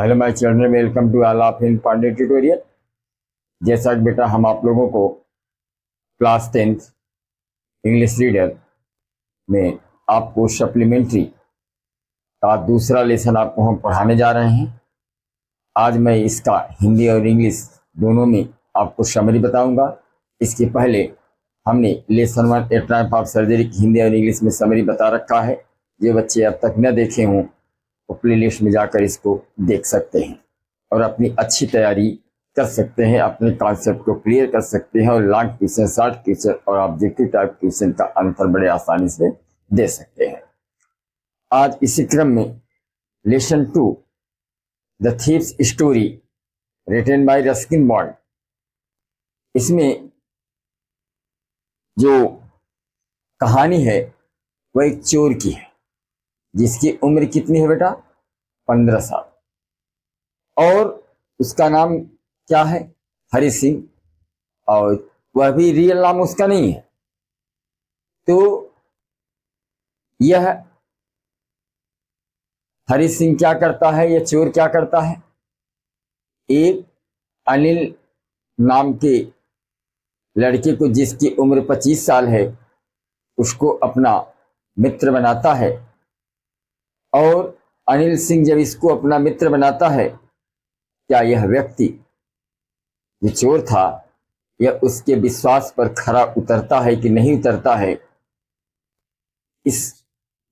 Hello my children, welcome to all of in Pandey tutorial. जैसा कि बेटा हम आप लोगों को क्लास 10th इंग्लिश रीडर में आपको सप्लीमेंट्री का दूसरा लेसन आपको हम पढ़ाने जा रहे हैं। आज मैं इसका हिंदी और इंग्लिश दोनों में आपको समरी बताऊंगा। इसके पहले हमने lesson 1 A type of surgery की हिंदी और इंग्लिश में समरी बता रखा है। जो बच्चे अब तक न देखे हों तो प्ले लिस्ट में जाकर इसको देख सकते हैं और अपनी अच्छी तैयारी कर सकते हैं, अपने कॉन्सेप्ट को क्लियर कर सकते हैं और लॉन्ग क्वेश्चन, शॉर्ट क्वेश्चन और ऑब्जेक्टिव टाइप क्वेश्चन का आंसर बड़े आसानी से दे सकते हैं। आज इसी क्रम में lesson 2 the thieves story written by Ruskin Bond, इसमें जो कहानी है वह एक चोर की है जिसकी उम्र कितनी है बेटा? 15 साल। और उसका नाम क्या है? हरि सिंह। और वह भी रियल नाम उसका नहीं है। तो यह हरि सिंह क्या करता है, यह चोर क्या करता है? एक अनिल नाम के लड़के को जिसकी उम्र 25 साल है उसको अपना मित्र बनाता है। और अनिल सिंह जब इसको अपना मित्र बनाता है, क्या यह व्यक्ति जो चोर था यह उसके विश्वास पर खरा उतरता है कि नहीं उतरता है, इस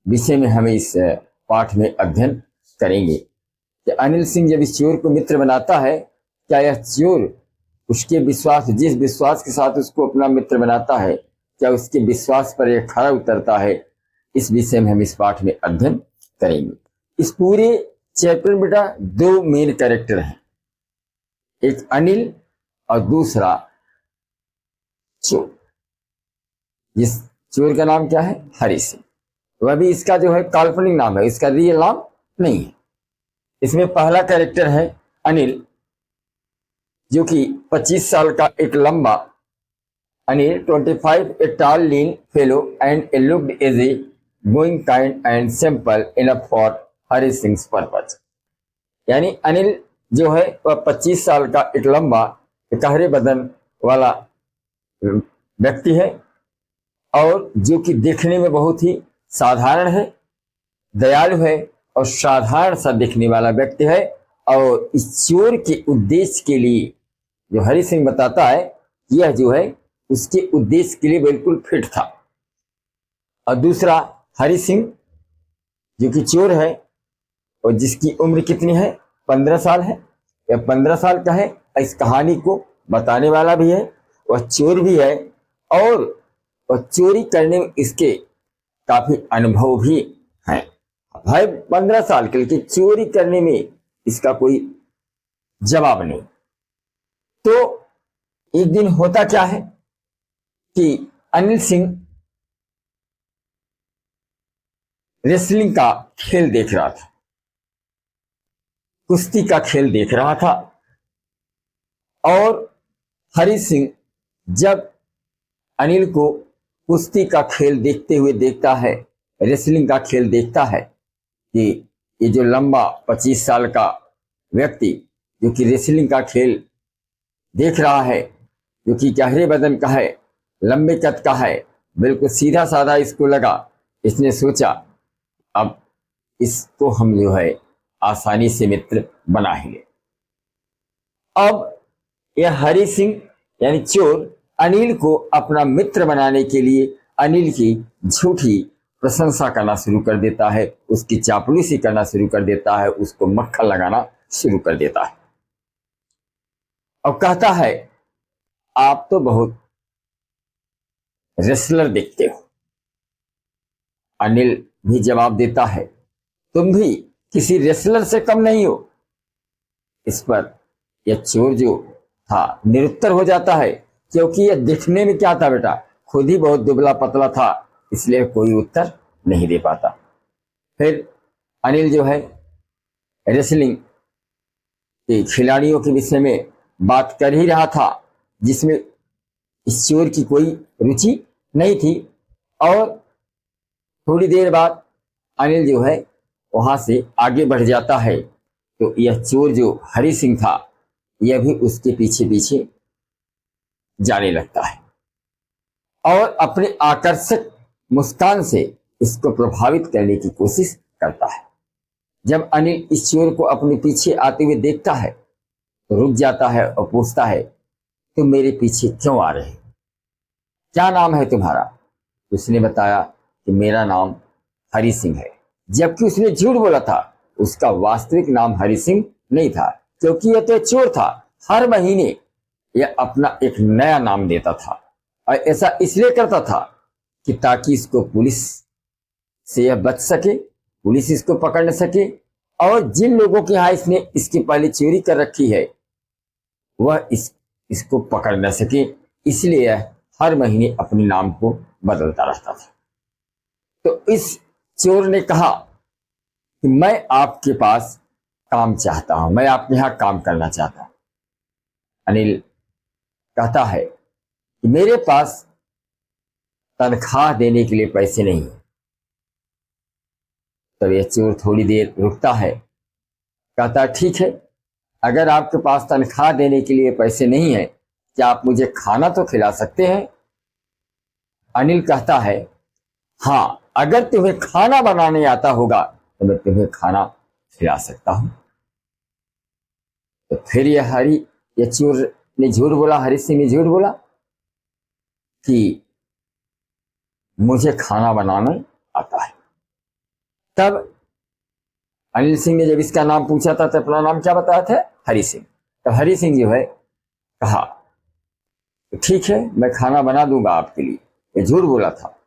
विषय में हमें इस पाठ में अध्ययन करेंगे कि अनिल सिंह जब इस चोर को मित्र बनाता है, क्या यह चोर उसके विश्वास, जिस विश्वास के साथ उसको अपना मित्र बनाता है, क्या उसके विश्वास पर यह खरा उतरता है? इस विषय में हम इस पाठ में अध्ययन करेंगे। इस पूरे चैप्टर में बेटा 2 मेन कैरेक्टर हैं, एक अनिल और दूसरा चोर। जिस चोर का नाम क्या है? हरि सिंह। वह भी इसका जो है काल्पनिक नाम है, इसका रियल नाम नहीं है। इसमें पहला कैरेक्टर है अनिल, जो कि 25 साल का एक लंबा Anil 25 a tall lean fellow and a looked as a going kind and simple enough for Hari Singh purpose. यानी अनिल जो है वह 25 साल का एक लंबा गहरे बदन वाला व्यक्ति है और जो कि देखने में बहुत ही साधारण है, दयालु है और साधारण सा दिखने वाला व्यक्ति है। और इस चोर के उद्देश्य के लिए जो हरि सिंह बताता है, यह जो है उसके उद्देश्य के लिए बिल्कुल फिट था। और दूसरा हरि सिंह जो कि चोर है और जिसकी उम्र कितनी है? 15 साल है। यह 15 साल का है, इस कहानी को बताने वाला भी है, वह चोर भी है और वह चोरी करने में इसके काफी अनुभव भी है। भाई 15 साल के लिए चोरी करने में इसका कोई जवाब नहीं। तो एक दिन होता क्या है कि अनिल सिंह रेसलिंग का खेल देख रहा था, कुश्ती का खेल देख रहा था। और हरि सिंह जब अनिल को कुश्ती का खेल देखते हुए देखता है, रेसलिंग का खेल देखता है कि ये जो लंबा 25 साल का व्यक्ति जो कि रेसलिंग का खेल देख रहा है, जो कि गहरे बदन का है, लंबे कद का है, बिल्कुल सीधा साधा इसको लगा। इसने सोचा अब इसको हम जो है आसानी से मित्र बना ही ले। अब यह हरि सिंह यानी चोर अनिल को अपना मित्र बनाने के लिए अनिल की झूठी प्रशंसा करना शुरू कर देता है, उसकी चापलूसी करना शुरू कर देता है, उसको मक्खन लगाना शुरू कर देता है और कहता है आप तो बहुत रेसलर दिखते हो। अनिल भी जवाब देता है तुम भी किसी रेसलर से कम नहीं हो। इस पर यह चोर जो था निरुत्तर हो जाता है, क्योंकि यह दिखने में क्या था बेटा? खुद ही बहुत दुबला पतला था, इसलिए कोई उत्तर नहीं दे पाता। फिर अनिल जो है रेसलिंग के खिलाड़ियों के विषय में बात कर ही रहा था, जिसमें इस चोर की कोई रुचि नहीं थी। और थोड़ी देर बाद अनिल जो है वहां से आगे बढ़ जाता है तो यह चोर जो हरि सिंह था यह भी उसके पीछे पीछे जाने लगता है और अपने आकर्षक मुस्कान से इसको प्रभावित करने की कोशिश करता है। जब अनिल इस चोर को अपने पीछे आते हुए देखता है तो रुक जाता है और पूछता है, तुम मेरे पीछे क्यों आ रहे हो? क्या नाम है तुम्हारा? उसने बताया कि मेरा नाम हरि सिंह है, जबकि उसने झूठ बोला था। उसका वास्तविक नाम हरि सिंह नहीं था, क्योंकि यह तो चोर था। हर महीने यह अपना एक नया नाम देता था और ऐसा इसलिए करता था कि ताकि इसको पुलिस से यह बच सके, पुलिस इसको पकड़ न सके और जिन लोगों के यहाँ इसने इसकी पहले चोरी कर रखी है वह इसको पकड़ न सके। इसलिए यह हर महीने अपने नाम को बदलता रहता था। तो इस चोर ने कहा कि मैं आपके पास काम चाहता हूं, मैं आपके यहाँ काम करना चाहता हूं। अनिल कहता है कि मेरे पास तनख्वाह देने के लिए पैसे नहीं है। तब यह चोर थोड़ी देर रुकता है, कहता ठीक है, अगर आपके पास तनख्वाह देने के लिए पैसे नहीं है, क्या आप मुझे खाना तो खिला सकते हैं? अनिल कहता है, हाँ, अगर तुम्हें खाना बनाने आता होगा तो मैं तुम्हें खाना खिला सकता हूं। तो फिर यह चोर ने झूठ बोला, हरि सिंह ने झूठ बोला कि मुझे खाना बनाना आता है। तब अनिल सिंह ने जब इसका नाम पूछा था तो अपना नाम क्या बताया था? हरि सिंह। तो हरि सिंह जो है कहा ठीक है, मैं खाना बना दूंगा आपके लिए। ये झूठ बोला था।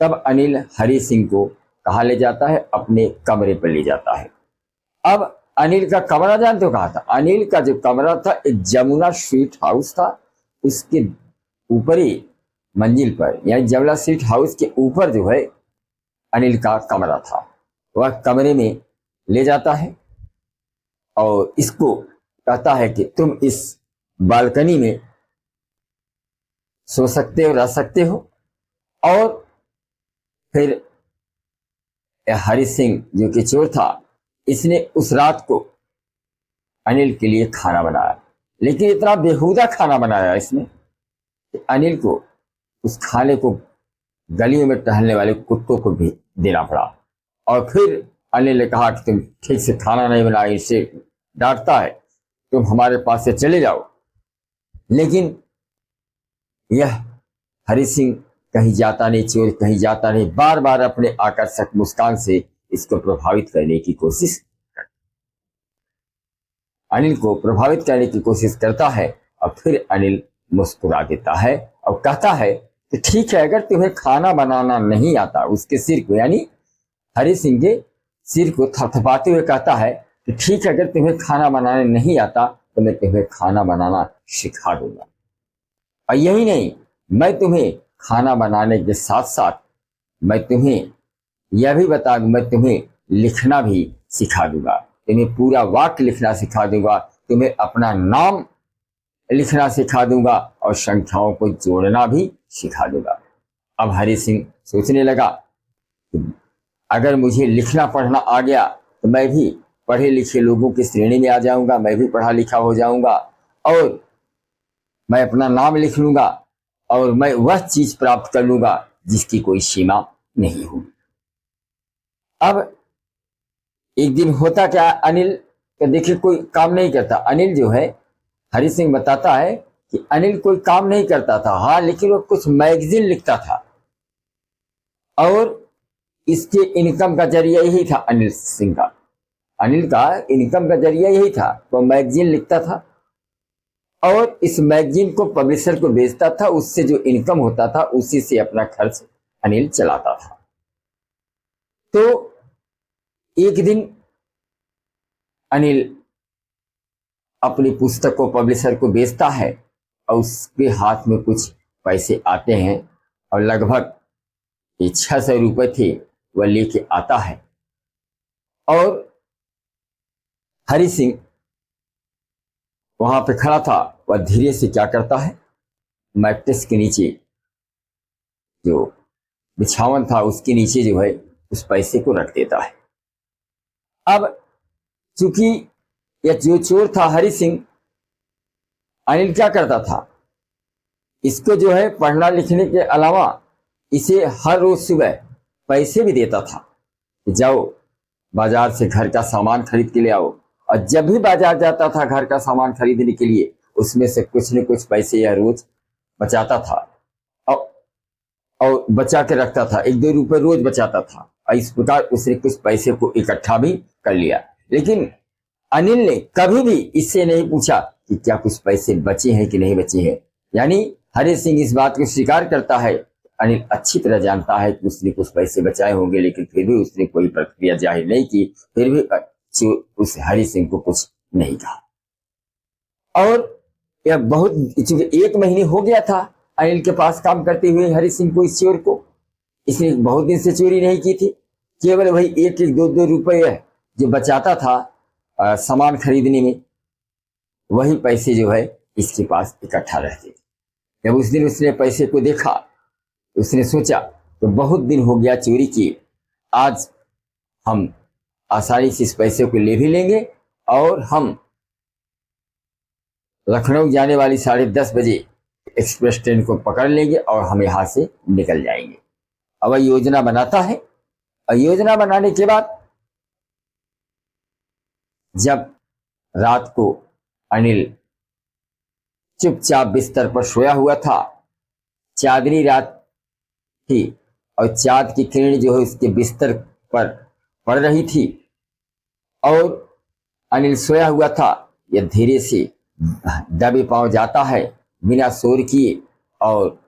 तब अनिल हरि सिंह को कहाँ ले जाता है? अपने कमरे पर ले जाता है। अब अनिल का कमरा जानते हो कहाँ था? अनिल का जो कमरा था एक जमुना स्वीट हाउस था, उसके ऊपरी मंजिल पर, यानी जमुना स्वीट हाउस के ऊपर जो है अनिल का कमरा था। वह कमरे में ले जाता है और इसको कहता है कि तुम इस बालकनी में सो सकते हो, रह सकते हो। और फिर हरि सिंह जो कि चोर था, इसने उस रात को अनिल के लिए खाना बनाया, लेकिन इतना बेहुदा खाना बनाया इसने कि अनिल को उस खाने को गलियों में टहलने वाले कुत्तों को भी देना पड़ा। और फिर अनिल ने कहा कि तुम ठीक से खाना नहीं बनाया, इससे डांटता है, तुम हमारे पास से चले जाओ। लेकिन यह हरि सिंह कहीं जाता नहीं, चोर कहीं जाता नहीं, बार बार अपने आकर्षक मुस्कान से इसको प्रभावित करने की कोशिश करता, अनिल को प्रभावित करने की कोशिश करता है। और फिर अनिल मुस्कुरा देता है और कहता है कि ठीक है, अगर तुम्हें खाना बनाना नहीं आता, उसके सिर को, यानी हरि सिंह के सिर को थपथपाते हुए कहता है कि ठीक है, अगर तुम्हें खाना बनाने नहीं आता तो मैं तुम्हें खाना बनाना सिखा दूंगा। और यही नहीं, मैं तुम्हें खाना बनाने के साथ साथ मैं तुम्हें यह भी बता दूं, मैं तुम्हें लिखना भी सिखा दूंगा, तुम्हें पूरा वाक्य लिखना सिखा दूंगा, तुम्हें अपना नाम लिखना सिखा दूंगा और संख्याओं को जोड़ना भी सिखा दूंगा। अब हरि सिंह सोचने लगा, अगर मुझे लिखना पढ़ना आ गया तो मैं भी पढ़े लिखे लोगों की श्रेणी में आ जाऊंगा, मैं भी पढ़ा लिखा हो जाऊंगा और मैं अपना नाम लिख लूंगा और मैं वह चीज प्राप्त कर लूंगा जिसकी कोई सीमा नहीं होगी। अब एक दिन होता क्या, अनिल का देखिए कोई काम नहीं करता। अनिल जो है, हरि सिंह बताता है कि अनिल कोई काम नहीं करता था, हाँ, लेकिन वो कुछ मैगजीन लिखता था और इसके इनकम का जरिया यही था अनिल सिंह का। अनिल का इनकम का जरिया यही था, वो मैगजीन लिखता था और इस मैगजीन को पब्लिशर को बेचता था, उससे जो इनकम होता था उसी से अपना खर्च अनिल चलाता था। तो एक दिन अनिल अपनी पुस्तक को पब्लिशर को बेचता है और उसके हाथ में कुछ पैसे आते हैं और लगभग 600 रुपए थे, वह लेके आता है। और हरि सिंह वहां पे खड़ा था, वह धीरे से क्या करता है, मैट्रेस के नीचे जो बिछावन था उसके नीचे जो है उस पैसे को रख देता है। अब चूंकि यह जो चोर था हरि सिंह, अनिल क्या करता था, इसको जो है पढ़ना लिखने के अलावा इसे हर रोज सुबह पैसे भी देता था कि जाओ बाजार से घर का सामान खरीद के ले आओ। और जब भी बाजार जाता था घर का सामान खरीदने के लिए, उसमें से कुछ न कुछ पैसे या रोज बचाता था और बचा के रखता था। 1-2 रुपए रोज बचाता था और इस प्रकार उसने कुछ पैसे को इकट्ठा भी कर लिया। लेकिन अनिल ने कभी भी इससे नहीं पूछा कि क्या कुछ पैसे बचे हैं कि नहीं बचे हैं। यानी हरि सिंह इस बात को स्वीकार करता है, अनिल अच्छी तरह जानता है कि उसने कुछ पैसे बचाए होंगे, लेकिन फिर भी उसने कोई प्रक्रिया जाहिर नहीं की, फिर भी उस हरि सिंह को कुछ नहीं कहा। और यह बहुत, चूंकि 1 महीने हो गया था अनिल के पास काम करते हुए हरि सिंह को, इस चोर को, इसने बहुत दिन से चोरी नहीं की थी। केवल वही 1-1, 2-2 रुपये जो बचाता था सामान खरीदने में, वही पैसे जो है इसके पास इकट्ठा रहते थे। जब उस दिन उसने पैसे को देखा, उसने सोचा तो बहुत दिन हो गया चोरी किए, आज हम आसानी से इस पैसे को ले भी लेंगे और हम लखनऊ जाने वाली 10:30 बजे एक्सप्रेस ट्रेन को पकड़ लेंगे और हम यहां से निकल जाएंगे। अब योजना बनाता है और योजना बनाने के बाद जब रात को अनिल चुपचाप बिस्तर पर सोया हुआ था, चांदनी रात थी और चांद की किरण जो है उसके बिस्तर पर पड़ रही थी और अनिल सोया हुआ था। यह धीरे से दबे पांव जाता है बिना शोर किए और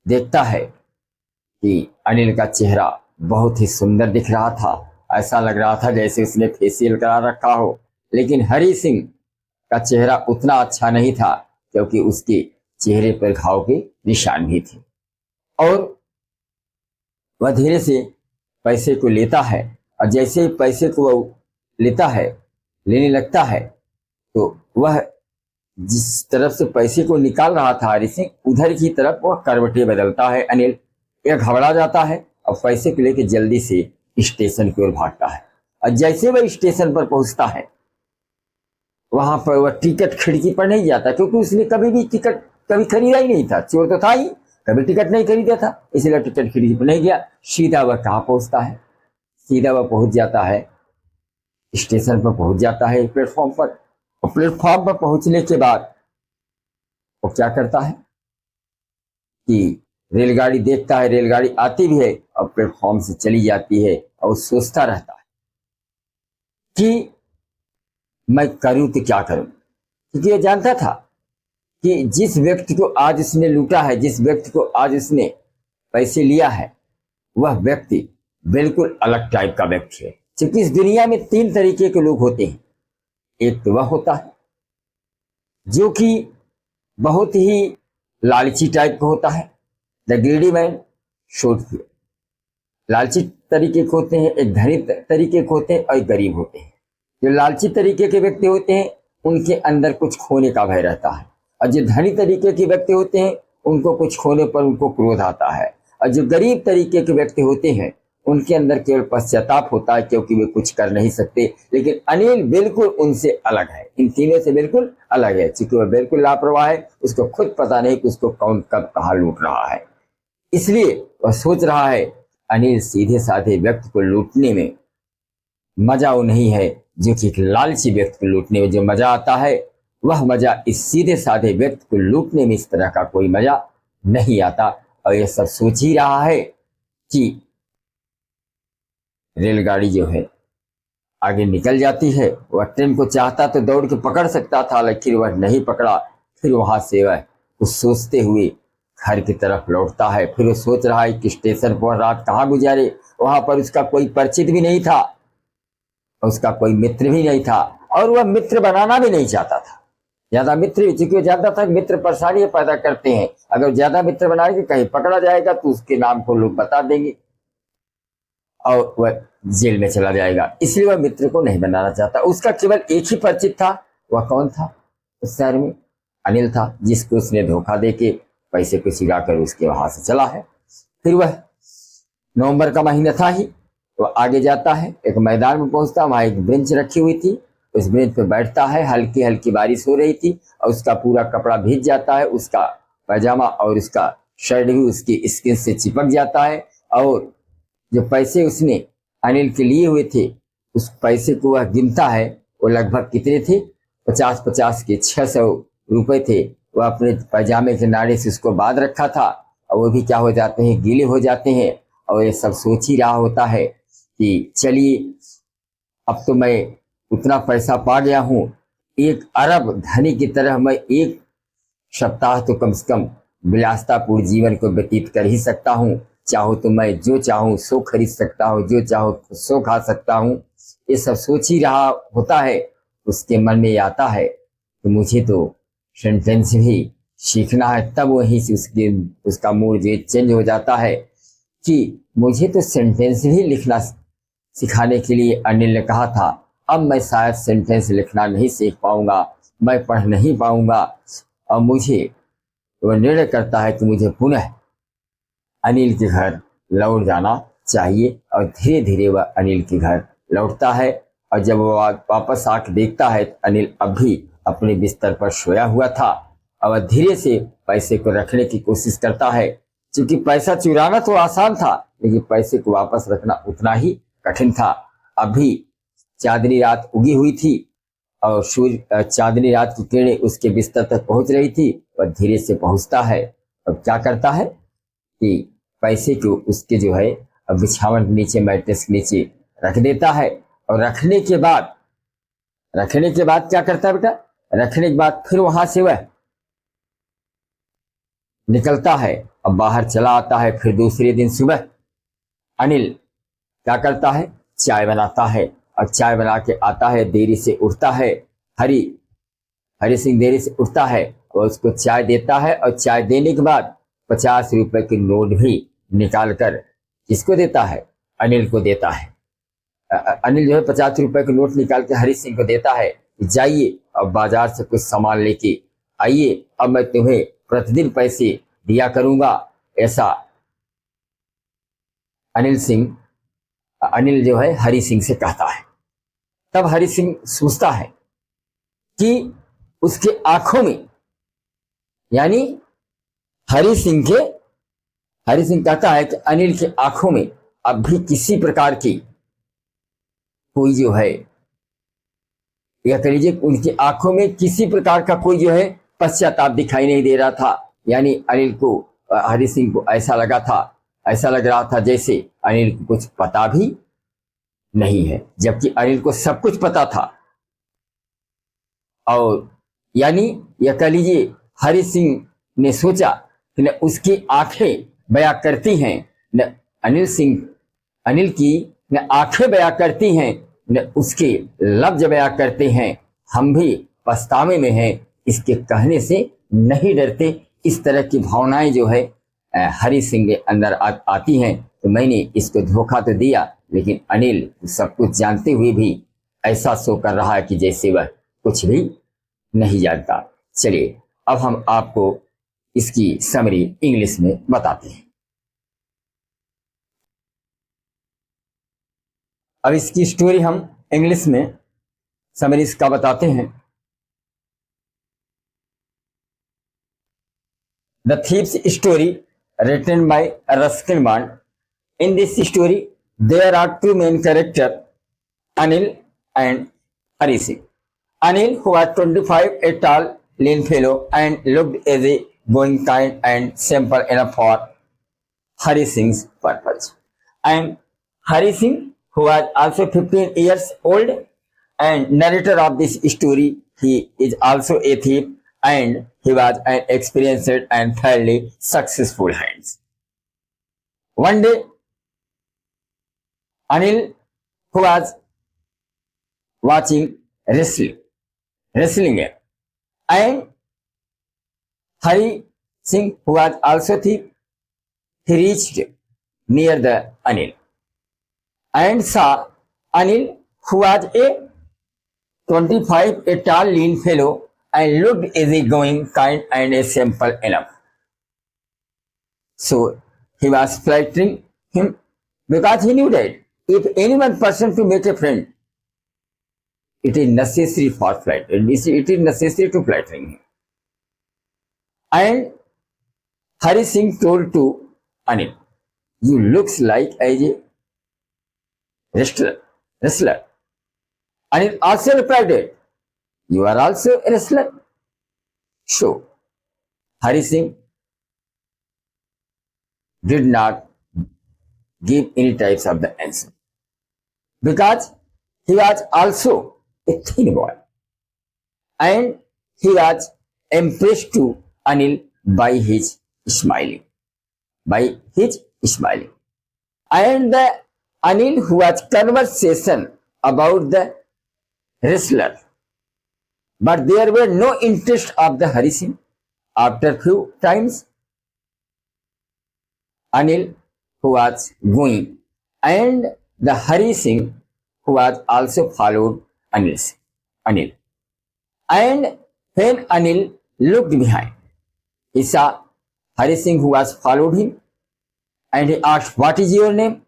देखता है कि अनिल का चेहरा बहुत ही सुंदर दिख रहा था। ऐसा लग रहा था जैसे उसने फेशियल करा रखा हो। लेकिन हरि सिंह का चेहरा उतना अच्छा नहीं था, क्योंकि उसके चेहरे पर घाव के निशान भी थे। और वह धीरे से पैसे को लेता है और जैसे ही पैसे को वह लेता है, लेने लगता है, तो वह जिस तरफ से पैसे को निकाल रहा था हरि सिंह, उधर की तरफ वह करवटें बदलता है अनिल। यह घबरा जाता है और पैसे को लेकर जल्दी से स्टेशन की ओर भागता है। और जैसे वह स्टेशन पर पहुंचता है, वहां पर वह टिकट खिड़की पर नहीं जाता, क्योंकि उसने कभी भी टिकट कभी खरीदा ही नहीं था। चोर तो था ही, कभी टिकट नहीं खरीदा था, इसलिए टिकट खिड़की पर नहीं गया। सीधा वह कहाँ पहुंचता है, सीधा वह पहुंच जाता है स्टेशन पर, पहुंच जाता है प्लेटफॉर्म पर। और प्लेटफॉर्म पर पहुंचने के बाद वो क्या करता है कि रेलगाड़ी देखता है, रेलगाड़ी आती भी है और प्लेटफॉर्म से चली जाती है और सोचता रहता है कि मैं करूं तो क्या करूं, क्योंकि यह जानता था कि जिस व्यक्ति को आज उसने लूटा है, जिस व्यक्ति को आज उसने पैसे लिया है, वह व्यक्ति बिल्कुल अलग टाइप का व्यक्ति है। क्योंकि इस दुनिया में 3 तरीके के लोग होते हैं। एक तो वह होता है जो कि बहुत ही लालची टाइप का होता है, the greedy man showed fear. लालची तरीके के होते हैं, एक धनी तरीके के होते हैं और एक गरीब होते हैं। जो लालची तरीके के व्यक्ति होते हैं उनके अंदर कुछ खोने का भय रहता है, और जो धनी तरीके के व्यक्ति होते हैं उनको कुछ खोने पर उनको क्रोध आता है, और जो गरीब तरीके के व्यक्ति होते हैं उनके अंदर केवल पश्चाताप होता है, क्योंकि वे कुछ कर नहीं सकते। लेकिन अनिल बिल्कुल उनसे अलग है, इन तीनों से बिल्कुल अलग है। क्योंकि वह बिल्कुल लापरवाह है, उसको खुद पता नहीं कि उसको कौन कब कहाँ लूट रहा है। इसलिए वह सोच रहा है अनिल सीधे साधे व्यक्ति को लूटने में मजा वो नहीं है जो कि एक लालची व्यक्ति को लूटने में जो मजा आता है, वह मजा इस सीधे साधे व्यक्ति को लूटने में इस तरह का कोई मजा नहीं आता। और यह सब सोच ही रहा है कि रेलगाड़ी जो है आगे निकल जाती है। वह ट्रेन को चाहता तो दौड़ के पकड़ सकता था, लेकिन वह नहीं पकड़ा। फिर वहां से वह कुछ सोचते हुए घर की तरफ लौटता है। फिर वो सोच रहा है कि स्टेशन पर रात कहाँ गुजारे। वहां पर उसका कोई परिचित भी नहीं था, उसका कोई मित्र भी नहीं था, और वह मित्र बनाना भी नहीं चाहता था। ज्यादा मित्र, चूंकि वो जानता था मित्र परेशानी पैदा करते हैं, अगर ज्यादा मित्र बनाएंगे कहीं पकड़ा जाएगा तो उसके नाम को लोग बता देंगे और वह जेल में चला जाएगा। इसलिए वह मित्र को नहीं बनाना चाहता। उसका केवल एक ही परिचित था। वह कौन था उस शहर में? अनिल था, जिसको उसने धोखा देके पैसे को सिगा कर उसके वहां से चला है। फिर वह नवंबर का महीना था ही, वह आगे जाता है, एक मैदान में पहुंचता, वहां एक बेंच रखी हुई थी उस ब्रेंच पे बैठता है। हल्की हल्की बारिश हो रही थी और उसका पूरा कपड़ा भीग जाता है, उसका पैजामा और उसका शर्ट भी उसकी स्किन से चिपक जाता है। और जो पैसे उसने अनिल के लिए हुए थे, उस पैसे को वह गिनता है। वो लगभग कितने थे? 50-50 के 600 रुपए थे। वह अपने पैजामे के नाड़े से उसको बांध रखा था और वो भी क्या हो जाते हैं, गीले हो जाते हैं। और ये सब सोच ही रहा होता है कि चलिए अब तो मैं उतना पैसा पा गया हूँ, 1 अरब धनी की तरह मैं 1 सप्ताह तो कम से कम विलासतापूर्ण जीवन को व्यतीत कर ही सकता हूँ। चाहो तो मैं जो चाहूँ सो खरीद सकता हूँ, जो चाहो सो खा सकता हूँ। ये सब सोच ही रहा होता है। उसके मन में आता है कि मुझे तो सेंटेंस भी सीखना है। तब वहीं से उसका मूड जो चेंज हो जाता है कि मुझे तो सेंटेंस भी लिखना सिखाने के लिए अनिल ने कहा था। अब मैं शायद सेंटेंस लिखना नहीं सीख पाऊंगा, मैं पढ़ नहीं पाऊंगा। और मुझे वह निर्णय करता है कि मुझे पुनः अनिल के घर लौट जाना चाहिए। और धीरे धीरे वह अनिल के घर लौटता है। और जब वह वापस आकर देखता है तो अनिल अब भी अपने बिस्तर पर सोया हुआ था। और वह धीरे से पैसे को रखने की कोशिश करता है। क्योंकि पैसा चुराना तो आसान था, लेकिन पैसे को वापस रखना उतना ही कठिन था। अभी चांदनी रात उगी हुई थी और सूर्य चांदनी रात की किरणें उसके बिस्तर तक पहुंच रही थी। वह धीरे से पहुंचता है और क्या करता है कि पैसे को उसके जो है बिछावन के नीचे, मैट्रेस के नीचे रख देता है। और रखने के बाद क्या करता है बेटा? रखने के बाद फिर वहां से वह निकलता है और बाहर चला आता है। फिर दूसरे दिन सुबह अनिल क्या करता है? चाय बनाता है और चाय बना के आता है। देरी से उठता है। हरी सिंह देरी से उठता है और उसको चाय देता है। और चाय देने के बाद 50 रुपए की नोट भी निकाल कर किसको देता है? अनिल को देता है। अनिल जो है 50 रुपए की नोट निकाल के हरी सिंह को देता है। जाइए और बाजार से कुछ सामान लेके आइए, अब मैं तुम्हें प्रतिदिन पैसे दिया करूंगा। ऐसा अनिल जो है हरी सिंह से कहता है। तब हरी सिंह सोचता है कि उसके आंखों में, यानी हरी सिंह कहता है कि अनिल के आंखों में अब भी किसी प्रकार की कोई जो है, या कह लीजिए उनकी आंखों में किसी प्रकार का कोई जो है पश्चाताप दिखाई नहीं दे रहा था। यानी अनिल को, हरी सिंह को ऐसा लग रहा था जैसे अनिल को कुछ पता भी नहीं है, जबकि अनिल को सब कुछ पता था। और यानी यह कह लीजिए हरी सिंह ने सोचा कि न उसकी आंखें बयां करती हैं, न अनिल की न आंखें बयां करती हैं, न उसके लफ्ज बयां करते हैं। हम भी पछतावे में हैं, इसके कहने से नहीं डरते। इस तरह की भावनाएं जो है हरी सिंह के अंदर आती हैं। तो मैंने इसको धोखा तो दिया, लेकिन अनिल सब कुछ जानते हुए भी ऐसा शो कर रहा है कि जैसे वह कुछ भी नहीं जानता। चलिए अब हम आपको इसकी समरी इंग्लिश में बताते हैं। अब इसकी स्टोरी हम इंग्लिश में समरी इसका बताते हैं। The Thief's Story, written by Ruskin Bond. In this story, there are two main characters, Anil and Hari Singh. Anil, who was 25, a tall, lean fellow, and looked easy going, kind, and simple enough for Hari Singh's purpose. And Hari Singh, who was also 15 years old and narrator of this story, he is also a thief, and he was an experienced and fairly successful hand. One day, Anil, who was watching wrestling game, and Hari Singh, who was also thief, he reached near the Anil and saw Anil, who was a 25, a tall, lean fellow, and looked easygoing, kind, and a simple enough. So he was flattering him because he knew that if any one person to make a friend, it is necessary for flight. It is necessary to flattering him. And Hari Singh told to Anil, "You looks like as a wrestler." Anil also replied that, "You are also a wrestler." So Hari Singh did not give any types of the answer because he was also a thin boy and he was impressed to Anil by his smiling. And the Anil who was conversation about the wrestler, but there were no interest of the Hari Singh. After few times, Anil who was going and the Hari Singh who was also followed Anil. And when Anil looked behind, he saw Hari Singh who was followed him and he asked, "What is your name?"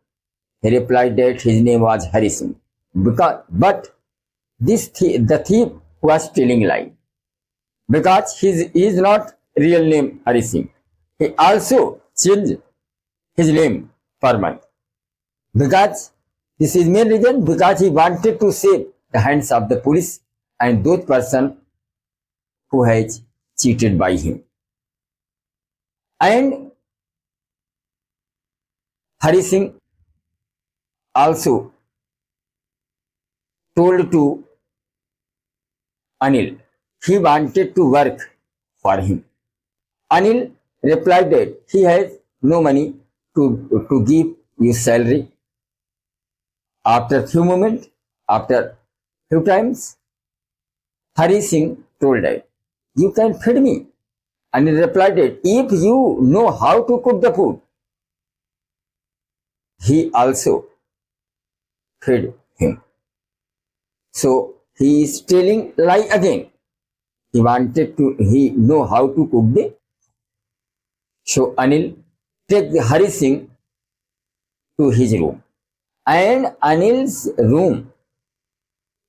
He replied that his name was Hari Singh. But the thief was telling lie because his is not real name Hari Singh. He also changed his name per month because this is main reason because he wanted to save the hands of the police and those person who has cheated by him. And Hari Singh also told to Anil he wanted to work for him. Anil replied that he has no money to give you salary. After few times, Hari Singh told that, "You can feed me." Anil replied that if you know how to cook the food, he also fed him. So he is telling lie again. He know how to cook the. So Anil take the Hari Singh to his room. And Anil's room,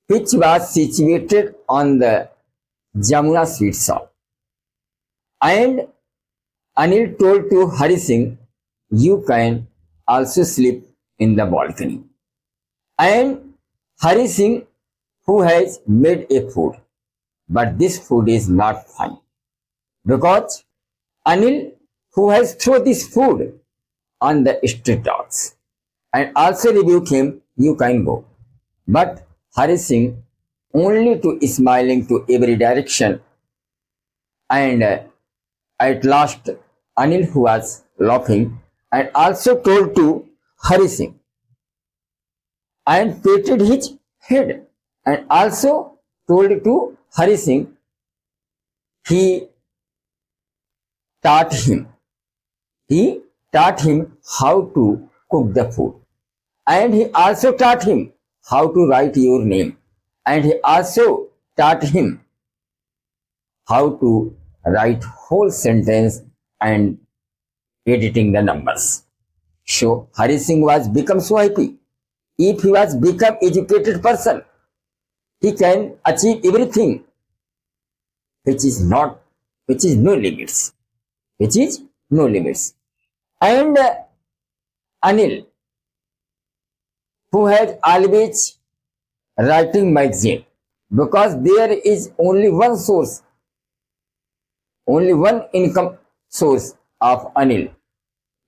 which was situated on the Jamuna sweet shop. And Anil told to Hari Singh, "You can also sleep in the balcony." And Hari Singh, who has made a food, but this food is not fine because Anil, who has thrown this food on the street dogs and also rebuke him, "You can go." But Hari Singh only to smiling to every direction and at last Anil who was laughing and also told to Hari Singh and patted his head and also told to Hari Singh he taught him how to cook the food and he also taught him how to write your name and he also taught him how to write whole sentence and editing the numbers. So Hari Singh was become so happy. If he was become educated person, he can achieve everything, which is no limits. And Anil, who has always writing magazine, because there is only one income source of Anil,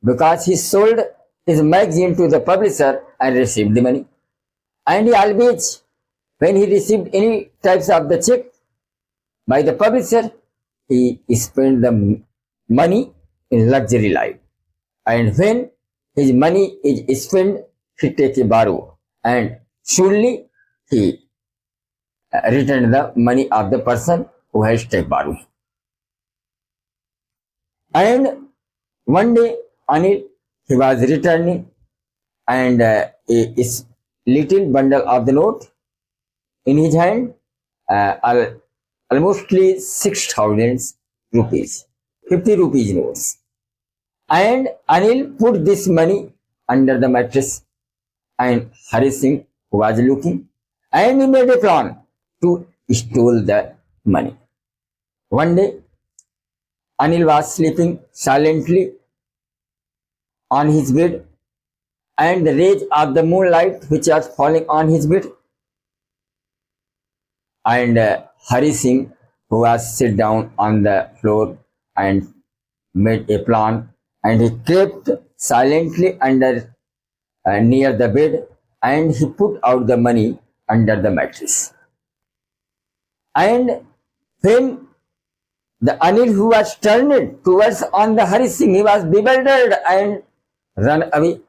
because he sold his magazine to the publisher and received the money. And he always, when he received any types of the check by the publisher, he spent the money in luxury life. And when his money is spent, he take a borrow and surely he return the money of the person who has take borrow. And one day Anil, he was returning and a little bundle of the note in his hand, almost 6,000 rupees, 50 rupees notes. And Anil put this money under the mattress and Hari Singh, who was looking, and he made a plan to steal the money. One day, Anil was sleeping silently on his bed, and the rays of the moonlight which was falling on his bed, and Hari Singh, who was sit down on the floor and made a plan, and he crept silently under near the bed, and he put out the money under the mattress. And when the Anil, who was turned towards on the Hari Singh, he was bewildered and run away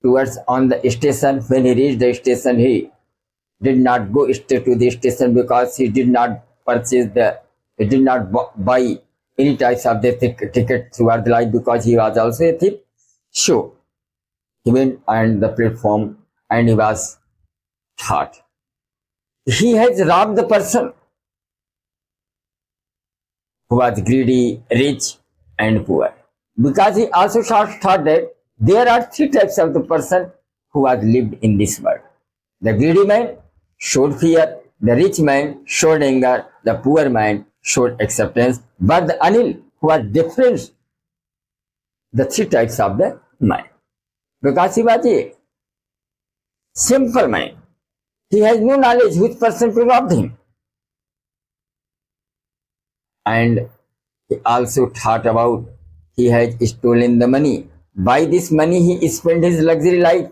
towards on the station. When he reached the station, he did not go straight to the station because he did not he did not buy any types of the ticket throughout the life because he was also a thief. So he went on the platform and he was thought he has robbed the person who was greedy, rich, and poor. Because he also thought that there are three types of the person who has lived in this world. The greedy man showed fear, the rich man showed anger, the poor man showed acceptance, but the Anil, who was different, the three types of the man. Because he was a simple man. He has no knowledge which person to rob him. And he also thought about he has stolen the money. By this money he spent his luxury life.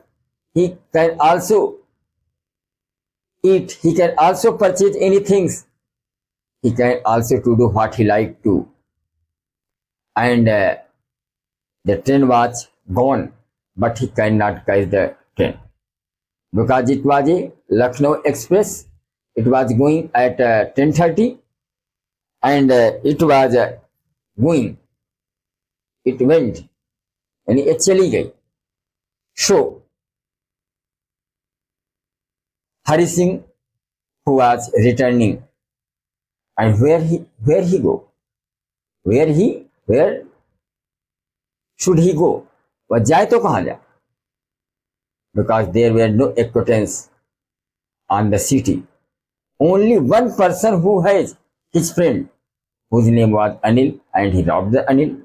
He can also eat. He can also purchase anything. He can also to do what he like to. And the train was gone, but he cannot catch the train because it was a Lucknow Express. It was going at 10:30, and it was going. It went, and it चली गई. So Hari Singh, who was returning, and where he go? Where should he go? वह जाए तो कहाँ जाए? Because there were no acquaintance on the city. Only one person who has his friend, whose name was Anil, and he robbed the Anil.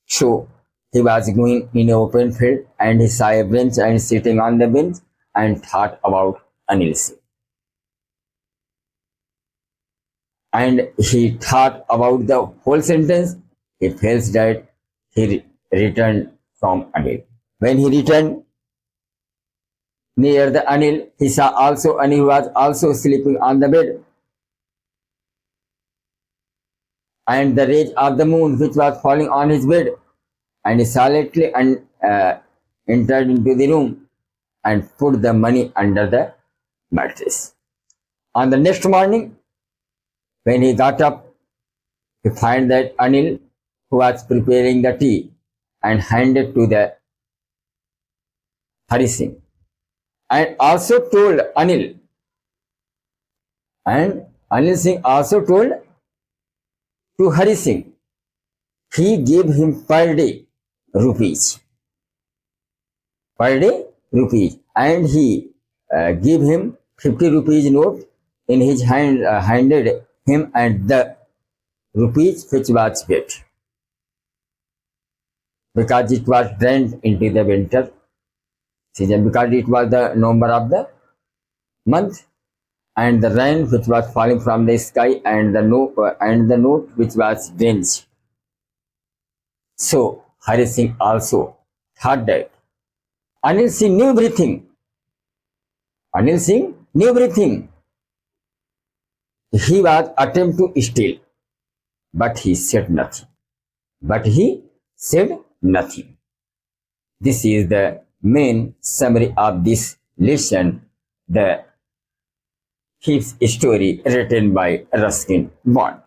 So he was going in an open field, and he saw a bench and sitting on the bench and thought about Anil Singh. And he thought about the whole sentence. He felt that he returned from Anil. When he returned near the Anil, he saw also Anil was also sleeping on the bed. And the rays of the moon which was falling on his bed, and he silently entered into the room and put the money under the mattress. On the next morning, when he got up, he found that Anil, who was preparing the tea, and handed to the Hari Singh, and also told Anil, and Anil Singh also told to Hari Singh, he gave him per day rupees, and he gave him 50 rupees note in his hand, handed him and the rupees which was paid, because it was drained into the winter season, because it was the November of the month, and the rain which was falling from the sky, and the note which was drenched. So Hari Singh also thought that Anil Singh knew everything. He was attempting to steal, but he said nothing. This is the main summary of this lesson, the thief's story written by Ruskin Bond.